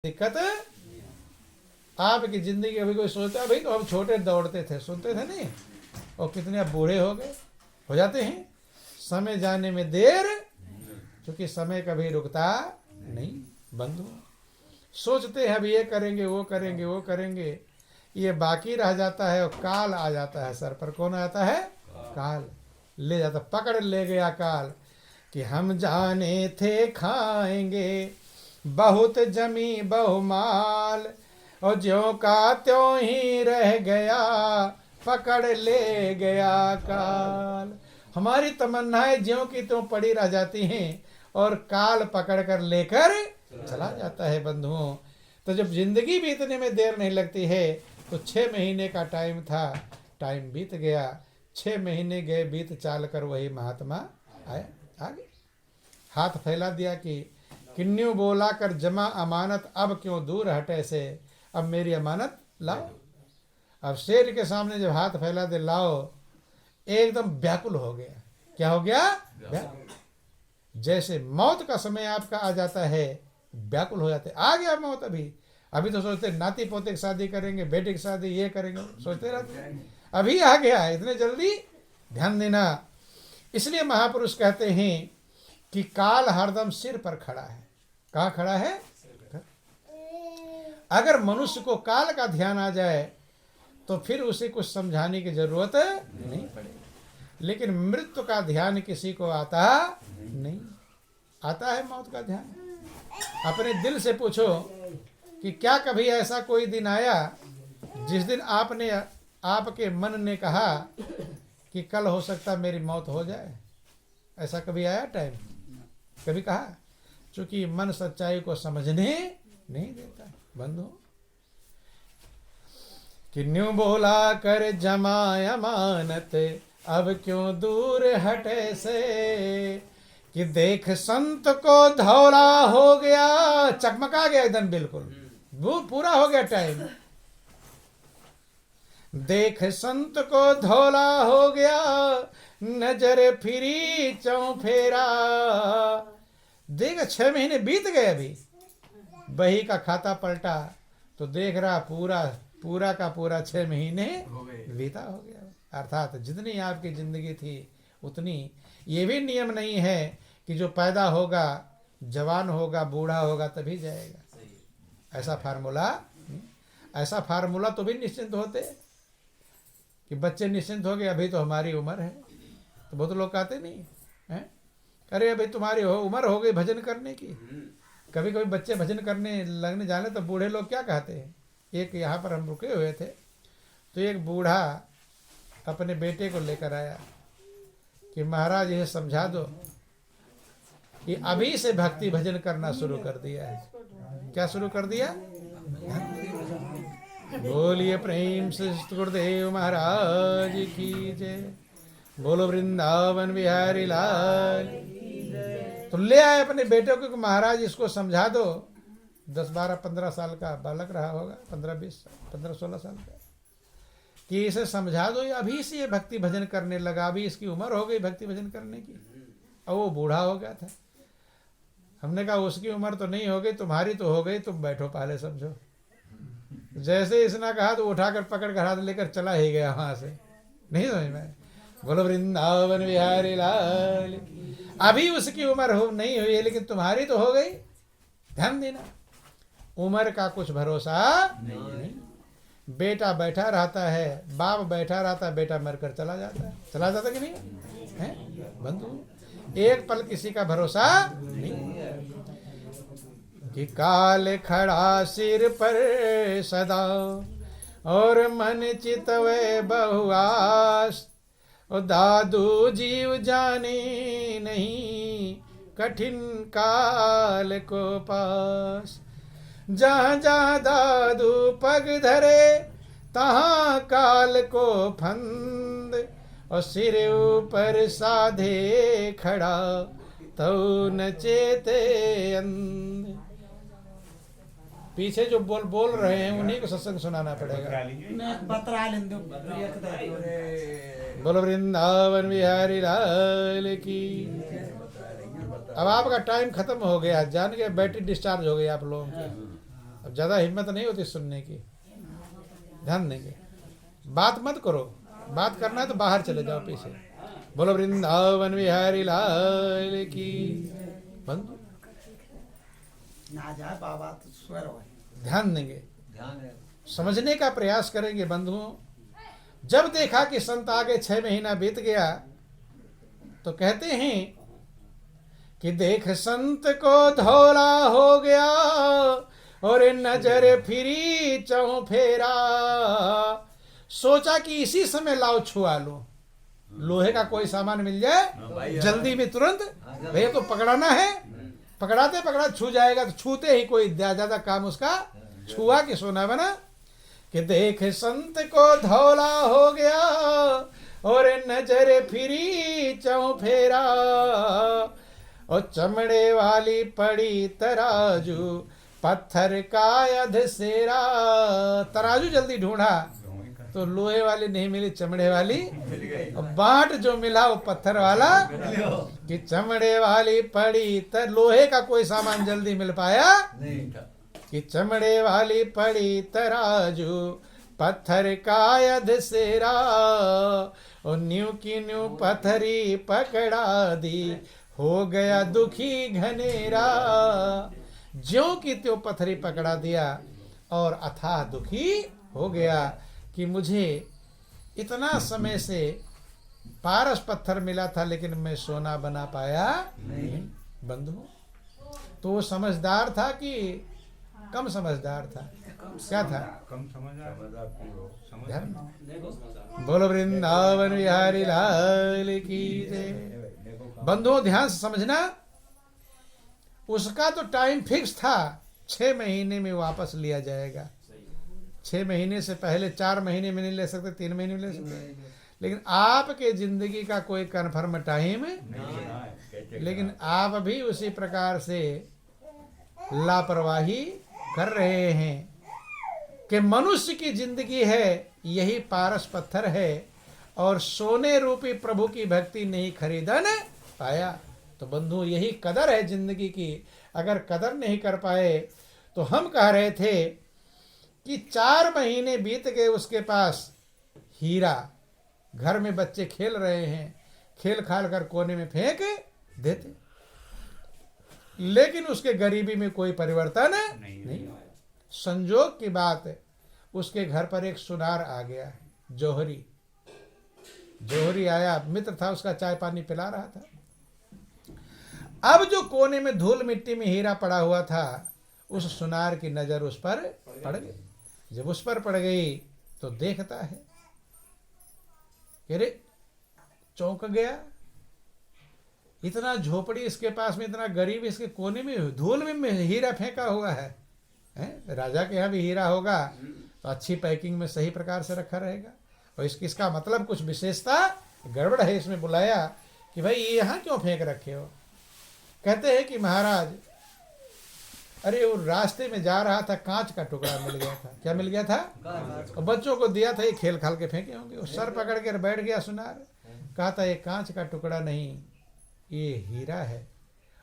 दिक्कत आपकी जिंदगी। अभी कोई सोचता है, भाई तो हम छोटे दौड़ते थे, सुनते थे नहीं, और कितने अब बूढ़े हो जाते हैं। समय जाने में देर, क्योंकि समय कभी रुकता नहीं बंधु। सोचते हैं अब ये करेंगे वो करेंगे वो करेंगे, ये बाकी रह जाता है और काल आ जाता है सर पर। कौन आता है? काल ले जाता, पकड़ ले गया काल कि हम जाने थे खाएंगे बहुत जमी बहुमाल, और ज्यों का त्यों ही रह गया पकड़ ले गया काल। हमारी तमन्नाएं ज्यों की त्यों पड़ी रह जाती हैं और काल पकड़ कर लेकर चला जाता है बंधुओं। तो जब जिंदगी बीतने में देर नहीं लगती है, तो 6 महीने का टाइम था, टाइम बीत गया। 6 महीने गए बीत चाल कर, वही महात्मा आया आगे, हाथ फैला दिया कि किन्नू बोला कर जमा अमानत, अब क्यों दूर हटे से, अब मेरी अमानत लाओ। अब शेर के सामने जब हाथ फैला दे लाओ, एकदम व्याकुल हो गया। क्या हो गया? व्याकुल। जैसे मौत का समय आपका आ जाता है, व्याकुल हो जाते, आ गया मौत। अभी तो सोचते नाती पोते की शादी करेंगे, बेटे की शादी ये करेंगे, सोचते रहते, अभी आ गया, इतने जल्दी। ध्यान देना। इसलिए महापुरुष कहते हैं कि काल हरदम सिर पर खड़ा है। कहाँ खड़ा है? अगर मनुष्य को काल का ध्यान आ जाए तो फिर उसे कुछ समझाने की जरूरत नहीं पड़ेगी। लेकिन मृत्यु का ध्यान किसी को आता नहीं। आता है मौत का ध्यान? अपने दिल से पूछो कि क्या कभी ऐसा कोई दिन आया जिस दिन आपके मन ने कहा कि कल हो सकता मेरी मौत हो जाए? ऐसा कभी आया टाइम? कभी कहा? चूंकि मन सच्चाई को समझने नहीं देता बंधु। किन्नू बोला कर जमाय अमानत, अब क्यों दूर हटे से, कि देख संत को धौला हो गया, चकमका गया एकदम बिल्कुल, वो पूरा हो गया टाइम। देख संत को धौला हो गया, नजर फिरी चौफेरा। देख 6 महीने बीत गए, अभी बही का खाता पलटा तो देख रहा पूरा का पूरा 6 महीने बीता हो गया। अर्थात जितनी आपकी जिंदगी थी उतनी। ये भी नियम नहीं है कि जो पैदा होगा, जवान होगा, बूढ़ा होगा तभी जाएगा। ऐसा फार्मूला तो भी निश्चिंत होते कि बच्चे निश्चिंत हो गए, अभी तो हमारी उम्र है। तो बहुत लोग कहते नहीं हैं, अरे अभी तुम्हारी उम्र हो गई भजन करने की। कभी कभी बच्चे भजन करने लगने जाने तो बूढ़े लोग क्या कहते हैं। एक यहाँ पर हम रुके हुए थे, तो एक बूढ़ा अपने बेटे को लेकर आया कि महाराज ये समझा दो कि अभी से भक्ति भजन करना शुरू कर दिया है। क्या शुरू कर दिया? बोलिए प्रेम से गुरुदेव महाराज की जय। बोलो वृंदावन बिहारी लाल। तो ले आए अपने बेटे को कि महाराज इसको समझा दो। 10, 12, 15 साल का बालक रहा होगा, 15, 16 साल का, कि इसे समझा दो, अभी से ये भक्ति भजन करने लगा, अभी इसकी उम्र हो गई भक्ति भजन करने की, और वो बूढ़ा हो गया था। हमने कहा उसकी उम्र तो नहीं हो गई, तुम्हारी तो हो गई, तुम बैठो पहले समझो। जैसे इसने कहा तो उठाकर पकड़ कर हाथ लेकर चला ही गया वहां से। नहीं समझ में? बोलो वृंदावन बिहारी लाल। अभी उसकी उम्र नहीं हुई है, लेकिन तुम्हारी तो हो गई। ध्यान देना, उम्र का कुछ भरोसा नहीं। बेटा बैठा रहता है, बाप बैठा रहता है, बेटा मरकर चला जाता कि नहीं है बंधु? एक पल किसी का भरोसा नहीं। कि काल खड़ा सिर पर सदा, और मन चितवे बहुआस, और दादू जीव जाने नहीं कठिन काल को पास। जहाँ जहाँ दादू पग धरे, तहाँ काल को फंद, और सिर ऊपर साधे खड़ा, तो न चेते अंध। पीछे जो बोल रहे हैं उन्हीं को सत्संग सुनाना पड़ेगा। बोलो वृंदावन बिहारी लाल की। अब आपका टाइम खत्म हो गया, जान के बैटरी डिस्चार्ज हो गई आप लोगों की। अब ज्यादा हिम्मत नहीं होती सुनने की, ध्यान देंगे। बात मत करो, बात करना है तो बाहर चले जाओ पीछे। बोलो वृंदावन बिहारी लाल की। बंधु ना जाए बाबा तो स्वर हो। ध्यान देंगे, समझने का प्रयास करेंगे बंधुओं। जब देखा कि संत आगे 6 महीना बीत गया तो कहते हैं कि देख संत को धौला हो गया और नजर फिरी चौं फेरा। सोचा कि इसी समय लाओ छुआ लो, लोहे का कोई सामान मिल जाए जल्दी में तुरंत, भैया तो पकड़ाना है, पकड़ाते पकड़ा छू जाएगा तो छूते ही कोई ज्यादा काम उसका छुआ कि सोना बना। कि देख संत को धौला हो गया और नजर फिरी चौं फेरा और चमड़े वाली पड़ी तराजू पत्थर का अधसेरा। तराजू जल्दी ढूंढा तो लोहे वाली नहीं मिली, चमड़े वाली, और बाट जो मिला वो पत्थर वाला। कि चमड़े वाली पड़ी तर लोहे का कोई सामान जल्दी मिल पाया नहीं था। कि चमड़े वाली पड़ी तराजू पत्थर का अधसेरा और न्यू की न्यू पत्थरी पकड़ा दी हो गया दुखी घनेरा। ज्यों की त्यों पत्थरी पकड़ा दिया और अथाह दुखी हो गया कि मुझे इतना समय से पारस पत्थर मिला था लेकिन मैं सोना बना पाया नहीं। बंधु तो वो समझदार था कि कम समझदार था? क्या था? कम समझदार। बोलो वृंदावन बिहारी लाल की जय। बंधुओं ध्यान से समझना, उसका तो टाइम फिक्स था, 6 महीने में वापस लिया जाएगा। 6 महीने से पहले 4 महीने में नहीं ले सकते, 3 महीने में ले सकते, लेकिन आपके जिंदगी का कोई कन्फर्म टाइम नहीं। लेकिन आप भी उसी प्रकार से लापरवाही कर रहे हैं कि मनुष्य की जिंदगी है यही पारस पत्थर है और सोने रूपी प्रभु की भक्ति नहीं खरीदन पाया। तो बंधु यही कदर है जिंदगी की। अगर कदर नहीं कर पाए तो हम कह रहे थे कि 4 महीने बीत गए, उसके पास हीरा, घर में बच्चे खेल रहे हैं, खेल खाल कर कोने में फेंक देते, लेकिन उसके गरीबी में कोई परिवर्तन नहीं। संजोग की बात है, उसके घर पर एक सुनार आ गया, जोहरी आया, मित्र था उसका, चाय पानी पिला रहा था। अब जो कोने में धूल मिट्टी में हीरा पड़ा हुआ था, उस सुनार की नजर उस पर पड़ गई। जब उस पर पड़ गई तो देखता है, अरे चौंक गया, इतना झोपड़ी इसके पास में, इतना गरीब इसके कोने में धूल में हीरा फेंका हुआ है। राजा के यहाँ भी हीरा होगा तो अच्छी पैकिंग में सही प्रकार से रखा रहेगा, और इसका मतलब कुछ विशेषता गड़बड़ है। इसमें बुलाया कि भाई ये यहाँ क्यों फेंक रखे हो? कहते हैं कि महाराज, अरे वो रास्ते में जा रहा था, कांच का टुकड़ा मिल गया था। क्या मिल गया था? और बच्चों को दिया था, ये खेल खाल के फेंके होंगे। वो सर पकड़ कर बैठ गया सुनार, कहा था ये कांच का टुकड़ा नहीं, ये हीरा है,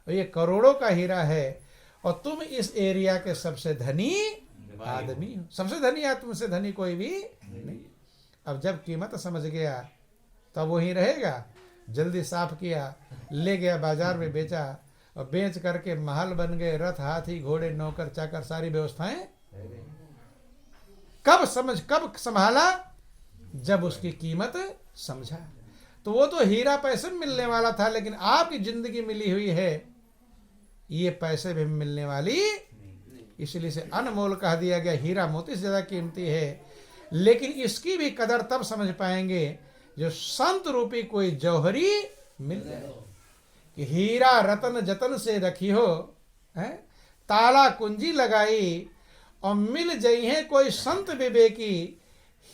और ये करोड़ों का हीरा है, और तुम इस एरिया के सबसे धनी आदमी हो। सबसे धनी है, तुमसे धनी कोई भी नहीं। अब जब कीमत समझ गया तब वही रहेगा। जल्दी साफ किया, ले गया बाजार में बेचा, और बेच करके महल बन गए, रथ हाथी घोड़े नौकर चाकर सारी व्यवस्थाएं। कब संभाला? जब उसकी कीमत समझा। तो वो तो हीरा पैसे में मिलने वाला था, लेकिन आपकी जिंदगी मिली हुई है, ये पैसे भी मिलने वाली, इसलिए से अनमोल कह दिया गया। हीरा मोती से ज्यादा कीमती है, लेकिन इसकी भी कदर तब समझ पाएंगे जो संत रूपी कोई जौहरी मिल जाए। कि हीरा रतन जतन से रखी हो, ताला कुंजी लगाई, और मिल जई है कोई संत विवेकी,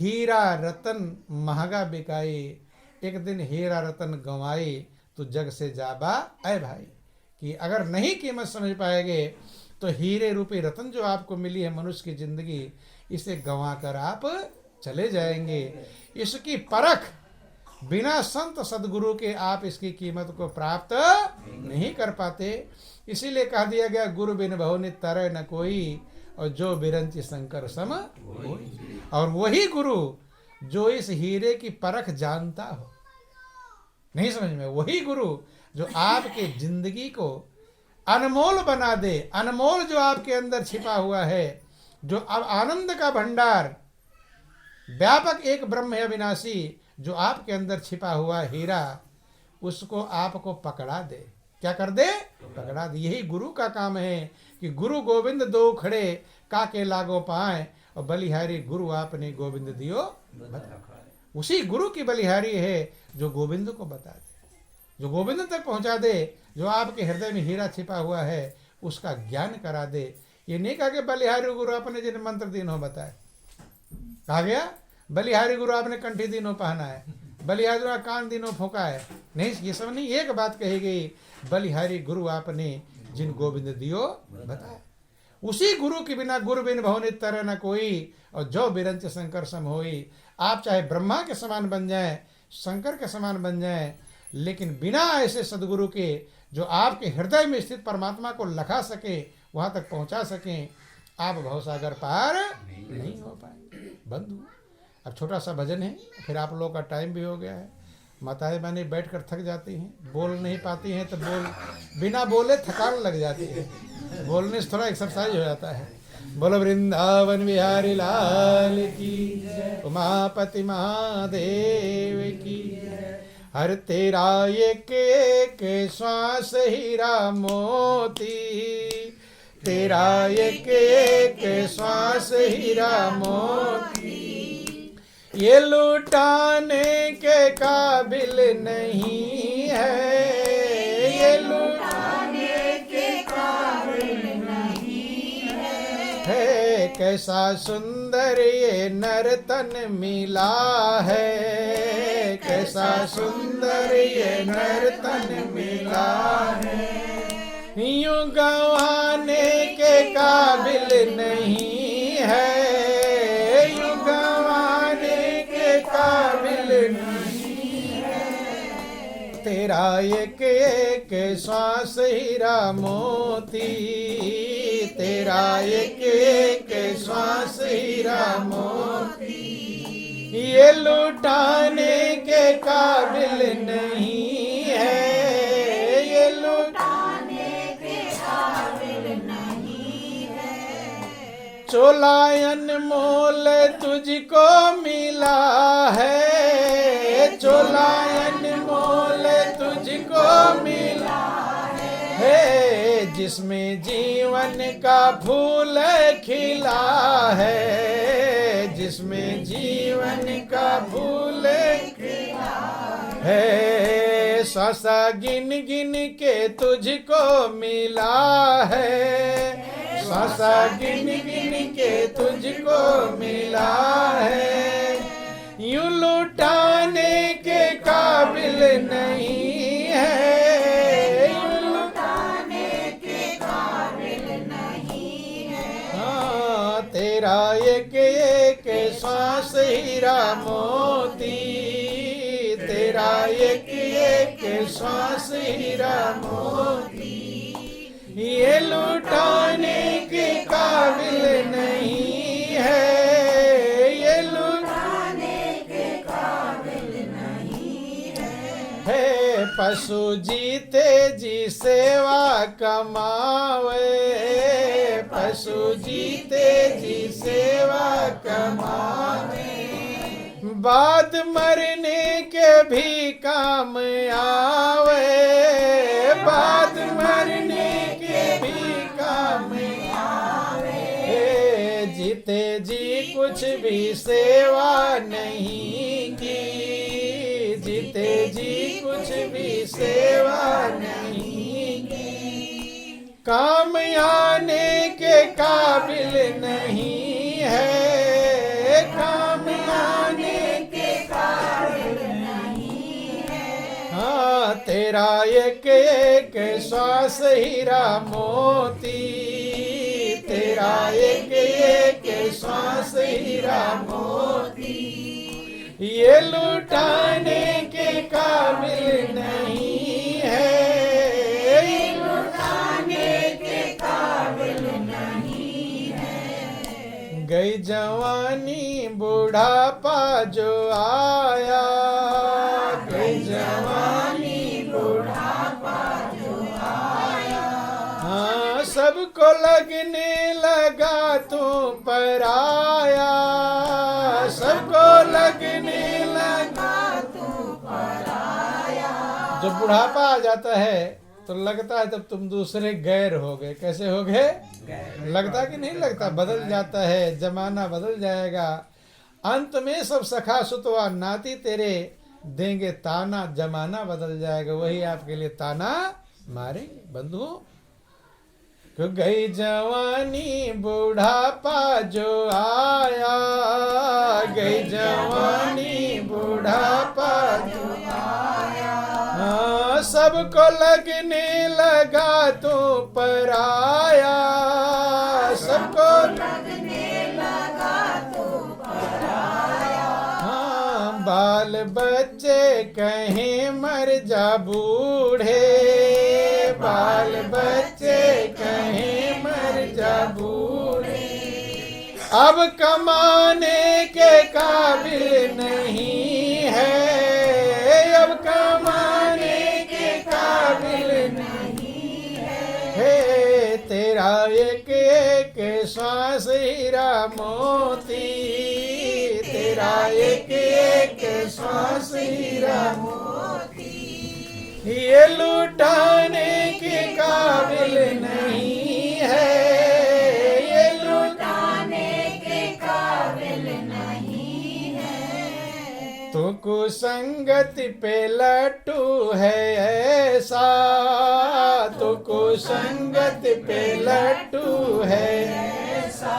हीरा रतन महंगा बिकाई। एक दिन हीरा रतन गंवाई तो जग से जाबा ऐ भाई। कि अगर नहीं कीमत समझ पाएंगे तो हीरे रूपी रतन जो आपको मिली है मनुष्य की जिंदगी, इसे गंवा कर आप चले जाएंगे। इसकी परख बिना संत सदगुरु के आप इसकी कीमत को प्राप्त नहीं कर पाते। इसीलिए कह दिया गया, गुरु बिन बहु नित तरह न कोई, और जो बिरंची शंकर सम होई। और वही गुरु जो इस हीरे की परख जानता हो। नहीं समझ में? वही गुरु जो आपके जिंदगी को अनमोल बना दे। अनमोल जो आपके अंदर छिपा हुआ है, जो अब आनंद का भंडार, व्यापक एक ब्रह्म है अविनाशी, जो आपके अंदर छिपा हुआ हीरा, उसको आपको पकड़ा दे। क्या कर दे? पकड़ा दे। यही गुरु का काम है कि गुरु गोविंद दो खड़े काके लागो पाए, और बलिहारी गुरु आपने गोविंद दियो बता। उसी गुरु की बलिहारी है जो गोविंद को बता दे, जो गोविंद तक पहुंचा दे, जो आपके हृदय में हीरा छिपा हुआ है उसका ज्ञान करा दे। ये नहीं कहा कि बलिहारी गुरु आपने जिन मंत्र दिनों बताए। कहा गया बलिहारी गुरु आपने कंठी दिनों पहना है, बलिहारी गुरु कान दिनों फूका है। नहीं, ये सब नहीं। एक बात कही गई, बलिहारी गुरु आपने जिन गोविंद दियो बताए। उसी गुरु के बिना गुरु बिन भवनित तरह न कोई, और जो बिरंच शंकर सम होई। आप चाहे ब्रह्मा के समान बन जाएं, शंकर के समान बन जाएं, लेकिन बिना ऐसे सदगुरु के जो आपके हृदय में स्थित परमात्मा को लखा सके, वहां तक पहुंचा सकें, आप भवसागर पार नहीं हो पाएंगे। बंधु, अब छोटा सा भजन है, फिर आप लोगों का टाइम भी हो गया है। माताएं बहनें बैठ कर थक जाती हैं, बोल नहीं पाती हैं, तो बिना बोले थकान लग जाती है। बोलने से थोड़ा एक्सरसाइज हो जाता है। बोलो वृंदावन बिहारी लाल की, उमापति महादेव की। हर तेरा एक एक श्वास हीरा मोती, तेरा एक एक श्वास हीरा मोती। ये लुटाने के काबिल नहीं है, ये लुटाने के काबिल नहीं है। कैसा सुंदर ये नर्तन मिला है, कैसा सुंदर ये नर्तन मिला है। यूं गंवाने के काबिल नहीं है, यूं गंवाने के काबिल नहीं है। तेरा एक एक श्वास हीरा मोती, तेरा एक एक श्वास हीरा मोती। ये लुटाने के काबिल नहीं है, ये लुटाने के काबिल नहीं है। चोलायन मोल तुझको मिला है, चोलायन मोल तुझको मिला है। जिसमें जीवन का फूल खिला है, जिसमें जीवन का फूल खिला है। श्वासा गिन गिन के तुझको मिला है, श्वासा गिन गिन के तुझको मिला है। यूं लुटाने के काबिल नहीं है, यूं लुटाने के काबिल नहीं है। हाँ, तेरा एक एक श्वास हीरा मोती, तेरा एक एक श्वास हीरा मोती। ये लुटाने के काबिल नहीं है, ये लुटाने के काबिल नहीं है। पशु जीते जी सेवा कमावे, पशु जीते जी सेवा कमावे। बाद मरने के भी काम आवे, बाद मरने के भी काम आवे। जीते जी कुछ भी सेवा नहीं की, जीते जी कुछ भी सेवा नहीं की। काम आने के काबिल नहीं है, काम आने के काबिल नहीं है। हाँ, तेरा एक एक श्वास हीरा मोती, तेरा एक एक श्वास हीरा मोती। ये लुटाने के काबिल नहीं है, ये लुटाने के काबिल नहीं है। गई जवानी बुढ़ापा जो आया, गई जवानी बुढ़ापा जो आया। हाँ, सबको लगने लगा तू पराया, सबको लगने लगा तू पराया। जब बुढ़ापा आ जाता है तो लगता है तब तुम दूसरे गैर हो गए। कैसे हो गए? लगता कि नहीं लगता? बदल जाता है, जमाना बदल जाएगा। अंत में सब सखा सुतवा नाती तेरे देंगे ताना, जमाना बदल जाएगा, वही आपके लिए ताना मारेंगे। बंधु, क्यों गई जवानी बुढ़ापा जो आया, गई जवानी बुढ़ापा जो आया। हाँ, सबको लगने लगा तू पराया, सबको लगने लगा तू पराया। हाँ, बाल बच्चे कहीं मर जा बूढ़े, बाल बच्चे कहीं मर जा बूढ़े। अब कमाने के काबिल नहीं है, अब कमाने के काबिल नहीं है। तेरा एक एक श्वास हीरा मोती, तेरा एक एक श्वास हीरा मोती। ये लुटाने के काबिल नहीं है, ये लुटाने के काबिल नहीं है। तू कुसंगति पे लट्टू है ऐसा, तू कुसंगति पे लट्टू है ऐसा।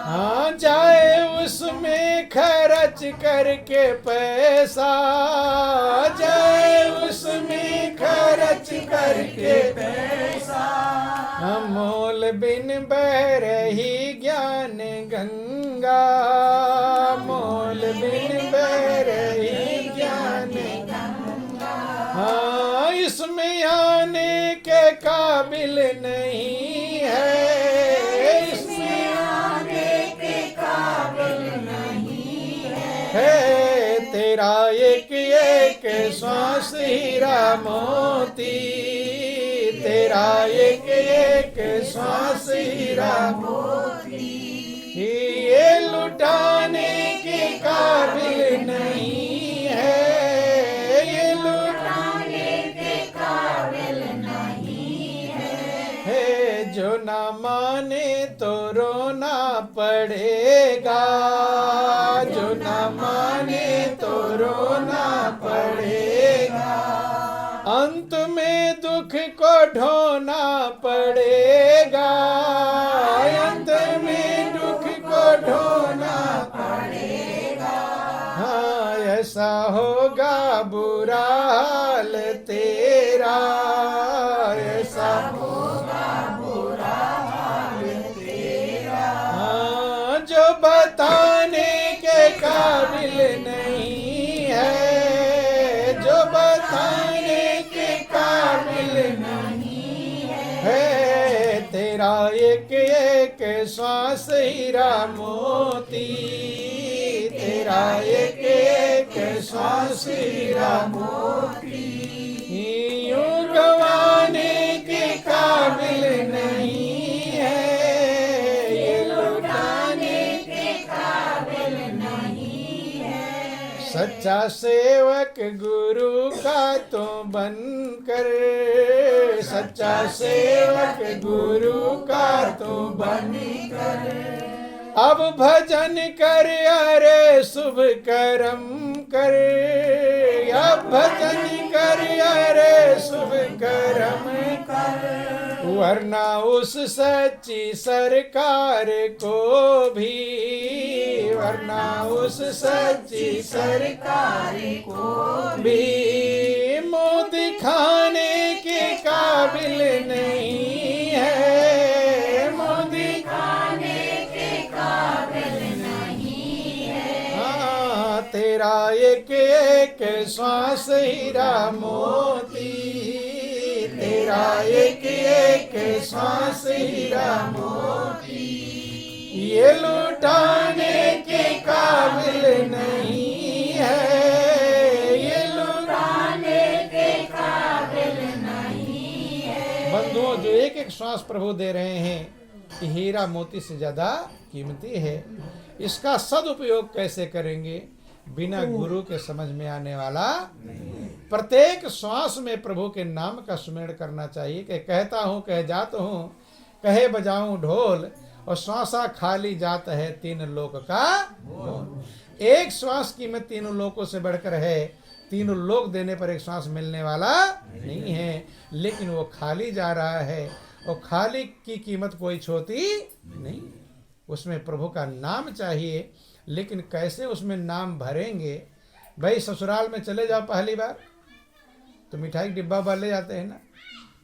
हाँ, जाए उसमें खर्च करके पैसा, जाए उसमें खर्च करके पैसा। मोल बिन बह रही ज्ञान गंगा, मोल बिन बह रही ज्ञान गंगा। हाँ, इसमें आने के काबिल नहीं है, इसमें आने के काबिल नहीं है। तेरा एक एक श्वास हीरा मोती, तेरा एक एक श्वास हीरा मोती। ये लुटाने के काबिल नहीं है, ये लुटाने के काबिल नहीं है। जो ना माने तो रोना पड़ेगा, जो ना माने तो रोना पड़ेगा। अंत में दुख को ढोना पड़ेगा, अंत में दुख को ढोना पड़ेगा। हाँ, ऐसा होगा बुरा हाल तेरा, ऐसा होगा बुरा हाल तेरा। हाँ, जो बताने के काबिल नहीं है, जो बताने के काबिल नहीं है। तेरा एक एक श्वास हीरा मोती, तेरा एक एक श्वास हीरा मोती। यूं गवाने के काबिल नहीं है, ये लुटाने के काबिल नहीं है। सच्चा सेवक गुरु का तो बनकर, सच्चा सेवक गुरु का तो बनकर। अब भजन कर अरे शुभ कर्म कर, अब भजन कर अरे शुभ कर्म कर। वरना उस सच्ची सरकार को भी, वरना उस सच्ची सरकार को भी मुँह दिखाने के काबिल नहीं है, मुँह दिखाने के काबिल नहीं है। हाँ, तेरा एक एक श्वास हीरा मोती, तेरा एक एक श्वास हीरा मोती। ये लुटाने के काबिल नहीं है, ये लुटाने के काबिल नहीं है। बंधुओं, जो एक एक श्वास प्रभु दे रहे हैं, ये हीरा मोती से ज्यादा कीमती है। इसका सदुपयोग कैसे करेंगे? बिना गुरु के समझ में आने वाला प्रत्येक श्वास में प्रभु के नाम का स्मरण करना चाहिए कि कहता हूँ कह जात हूँ, कहे बजाऊं ढोल, और श्वासा खाली जात है तीन लोक का ढोल। एक श्वास कीमत तीनों लोकों से बढ़कर है। तीनों लोक देने पर एक श्वास मिलने वाला नहीं है, लेकिन वो खाली जा रहा है, और खाली की कीमत कोई छोटी नहीं। उसमें प्रभु का नाम चाहिए, लेकिन कैसे उसमें नाम भरेंगे? भाई ससुराल में चले जाओ पहली बार तो मिठाई डिब्बा वाले ले जाते हैं ना,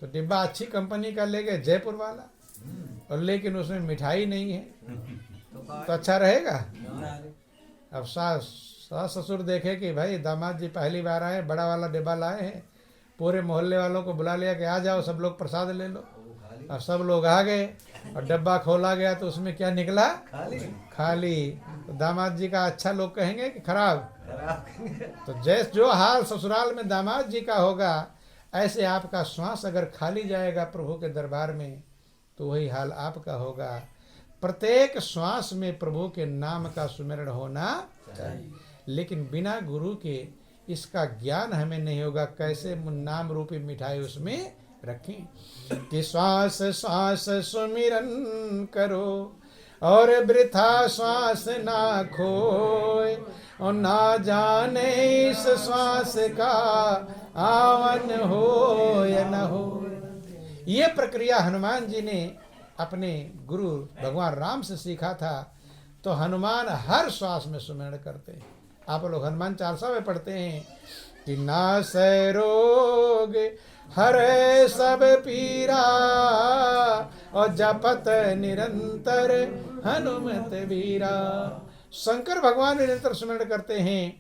तो डिब्बा अच्छी कंपनी का ले गए, जयपुर वाला, और लेकिन उसमें मिठाई नहीं है, तो अच्छा रहेगा? अब सास ससुर देखे कि भाई दामाद जी पहली बार आए, बड़ा वाला डिब्बा लाए हैं, पूरे मोहल्ले वालों को बुला लिया कि आ जाओ सब लोग प्रसाद ले लो। अब सब लोग आ गए और डब्बा खोला गया तो उसमें क्या निकला? खाली। तो दामाद जी का अच्छा लोग कहेंगे कि खराब? तो जैसे जो हाल ससुराल में दामाद जी का होगा, ऐसे आपका श्वास अगर खाली जाएगा प्रभु के दरबार में, तो वही हाल आपका होगा। प्रत्येक श्वास में प्रभु के नाम का सुमिरन होना चाहिए, लेकिन बिना गुरु के इसका ज्ञान हमें नहीं होगा। कैसे नाम रूपी मिठाई उसमें रखें कि श्वास श्वास सुमिरन करो और वृथा श्वास ना खोए, और ना जाने इस श्वास का आवन हो या न हो। ये प्रक्रिया हनुमान जी ने अपने गुरु भगवान राम से सीखा था। तो हनुमान हर श्वास में सुमिरन करते हैं। आप लोग हनुमान चालीसा में पढ़ते हैं कि नासै रोग हरे सब पीरा, और जपत निरंतर हनुमत वीरा। शंकर भगवान निरंतर स्मरण करते हैं।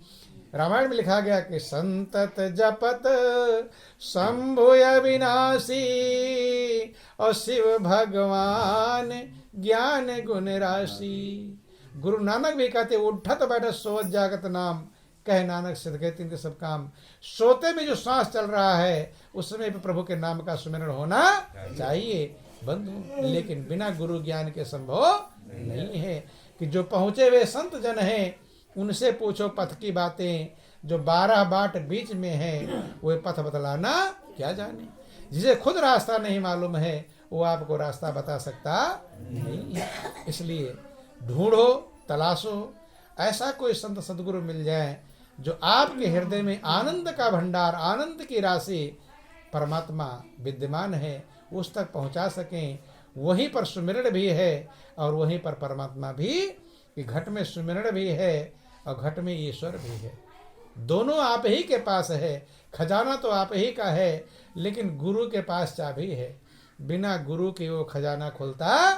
रामायण में लिखा गया कि संतत जपत शंभु अविनाशी, और शिव भगवान ज्ञान गुण राशि। गुरु नानक भी कहते उठत बैठत सोवत जागत नाम, कह नानक सिद्ध गए तिनके सब काम। सोते में जो श्वास चल रहा है उसमें भी प्रभु के नाम का सुमिरन होना चाहिए बंधु, लेकिन बिना गुरु ज्ञान के संभव नहीं है। कि जो पहुंचे हुए संत जन हैं उनसे पूछो पथ की बातें, जो 12 बाट बीच में है वो पथ बतलाना क्या जाने। जिसे खुद रास्ता नहीं मालूम है वो आपको रास्ता बता सकता नहीं है। इसलिए ढूंढो, तलाशो, ऐसा कोई संत सदगुरु मिल जाए जो आपके हृदय में आनंद का भंडार, आनंद की राशि परमात्मा विद्यमान है, उस तक पहुंचा सकें। वहीं पर सुमिरन भी है और वहीं पर परमात्मा भी, कि घट में सुमिरन भी है और घट में ईश्वर भी है। दोनों आप ही के पास है। खजाना तो आप ही का है, लेकिन गुरु के पास चाबी है। बिना गुरु के वो खजाना खुलता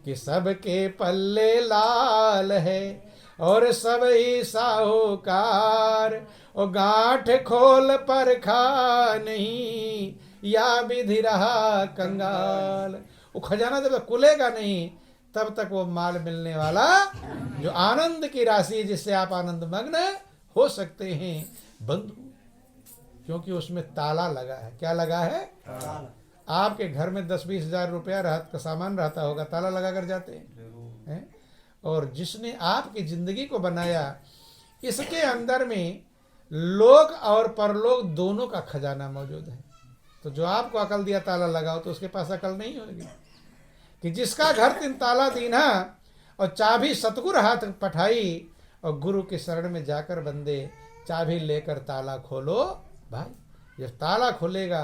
कि सबके पल्ले लाल है और सब ही साहूकार, और गांठ खोल पर खा नहीं या विधि रहा कंगाल। वो खजाना जब तक खुलेगा नहीं तब तक वो माल मिलने वाला, जो आनंद की राशि जिससे आप आनंद मग्न हो सकते हैं बंधु, क्योंकि उसमें ताला लगा है। क्या लगा है? आपके घर में 10-20 हजार रुपया का सामान रहता होगा, ताला लगा कर जाते हैं। और जिसने आपकी जिंदगी को बनाया, इसके अंदर में लोक और परलोक दोनों का खजाना मौजूद है। तो जो आपको अकल दिया ताला लगाओ, तो उसके पास अकल नहीं होगी। कि जिसका घर 3 ताला दीना और चाबी सतगुर हाथ पठाई, और गुरु के शरण में जाकर बंदे चाबी लेकर ताला खोलो। भाई जब ताला खुलेगा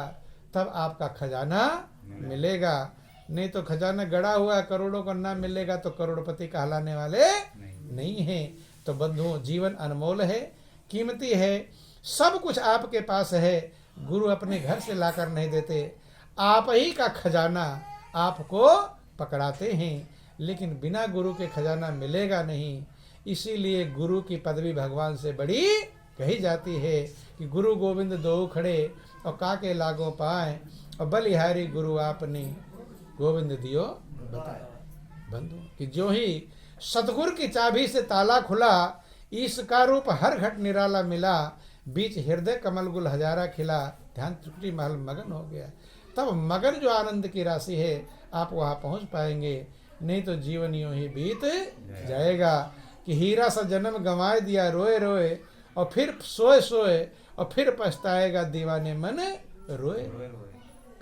तब आपका खजाना मिलेगा, नहीं तो खजाना गड़ा हुआ करोड़ों का ना मिलेगा तो करोड़पति कहलाने वाले नहीं है। तो बंधुओं, जीवन अनमोल है, कीमती है, सब कुछ आपके पास है। गुरु अपने घर से लाकर नहीं देते, आप ही का खजाना आपको पकड़ाते हैं, लेकिन बिना गुरु के खजाना मिलेगा नहीं। इसीलिए गुरु की पदवी भगवान से बड़ी कही जाती है कि गुरु गोविंद दो खड़े और काके लागो पाए, और बलिहारी गुरु आपने गोविंद दियो बताए। बंद हो। कि जो ही सतगुरु की चाबी से ताला खुला, ईश का रूप हर घट निराला मिला, बीच हृदय कमल गुल हजारा खिला, ध्यान त्रिकुटी महल मगन हो गया। तब मगन जो आनंद की राशि है आप वहाँ पहुँच पाएंगे, नहीं तो जीवन यूं ही बीत जाएगा। कि हीरा सा जन्म गंवाए दिया रोए रोए, और फिर सोए सोए, और फिर पछताएगा दीवाने मन रोए।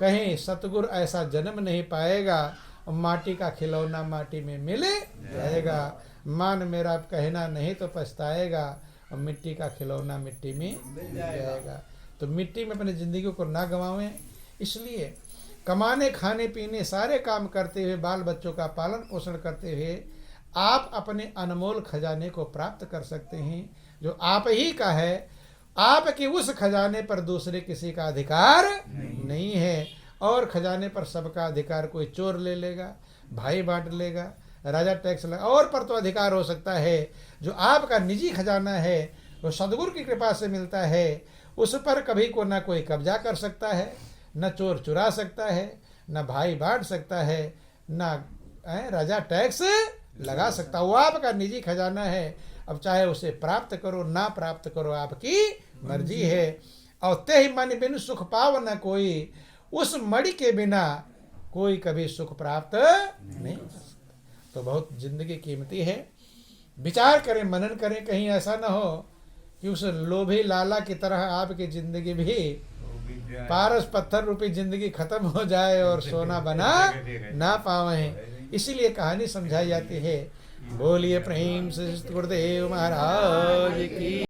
कहीं सतगुरु ऐसा जन्म नहीं पाएगा, और माटी का खिलौना माटी में मिल जाएगा। मान मेरा कहना नहीं तो पछताएगा, और मिट्टी का खिलौना मिट्टी में मिल जाएगा। तो मिट्टी में अपनी जिंदगी को ना गंवावें। इसलिए कमाने खाने पीने सारे काम करते हुए, बाल बच्चों का पालन पोषण करते हुए आप अपने अनमोल खजाने को प्राप्त कर सकते हैं, जो आप ही का है। आपके उस खजाने पर दूसरे किसी का अधिकार नहीं है, और खजाने पर सबका अधिकार कोई चोर ले लेगा, भाई बांट लेगा, राजा टैक्स लगा, और पर तो अधिकार हो सकता है। जो आपका निजी खजाना है वो सदगुरु की कृपा से मिलता है, उस पर कभी को ना कोई कब्जा कर सकता है, न चोर चुरा सकता है, न भाई बांट सकता है, न राजा टैक्स लगा सकता। वो आपका निजी खजाना है। अब चाहे उसे प्राप्त करो ना प्राप्त करो, आपकी मर्जी है। और ते ही मन बिन सुख पाव न कोई, उस मणि के बिना कोई कभी सुख प्राप्त नहीं कर सकता। तो बहुत जिंदगी कीमती है। विचार करें, मनन करें, कहीं ऐसा ना हो कि उस लोभी लाला की तरह आपकी जिंदगी भी पारस पत्थर रूपी जिंदगी खत्म हो जाए और सोना बना ना पावे। इसीलिए कहानी समझाई जाती है। बोलिए प्रेम से गुरुदेव महाराज की।